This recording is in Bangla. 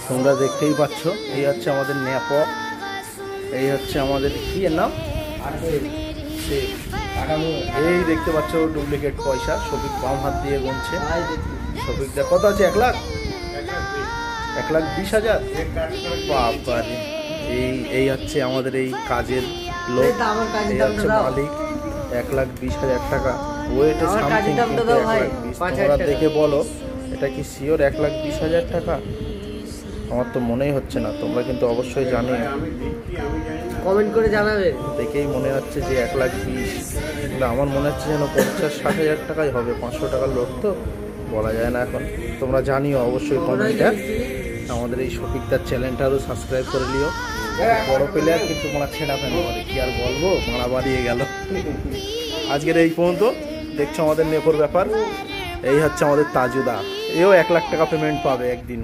তোমরা দেখতেই পাচ্ছ, এই হচ্ছে আমাদের নেপক, এই হচ্ছে আমাদের কি এর নাম, এই দেখতে পাচ্ছ ডুপ্লিকেট পয়সা। শফিক বাম হাত দিয়ে গুনছে। শফিক দেখ কত আছে, 1,20,000। বাবারে, এই হচ্ছে আমাদের এই কাজের লোক, এই হচ্ছে মালিক। 1,20,000 টাকা ওয়েটে সামথিং। তোমরা দেখে বলো এটা কি শিওর 1,20,000 টাকা? আমার তো মনেই হচ্ছে না, তোমরা কিন্তু অবশ্যই জানিও, কমেন্ট করে জানাবে। দেখেই মনে হচ্ছে যে 1,20,000, কিন্তু আমার মনে হচ্ছে যেন 50-60,000 টাকাই হবে। 500 টাকার লোক তো বলা যায় না এখন। তোমরা জানিও অবশ্যই কমেন্টটা। আমাদের এই শফিকদার চ্যানেলটারও সাবস্ক্রাইব করে নিও। বড় প্লেয়ার কিন্তু মারা ছেঁড়া ফেলে করে, কি আর বলবো, মারা বাড়িয়ে গেল। আজকের এই পর্যন্ত। দেখছো আমাদের নেপোর ব্যাপার। এই হচ্ছে আমাদের তাজুদা, এও 1,00,000 টাকা পেমেন্ট পাবে একদিন।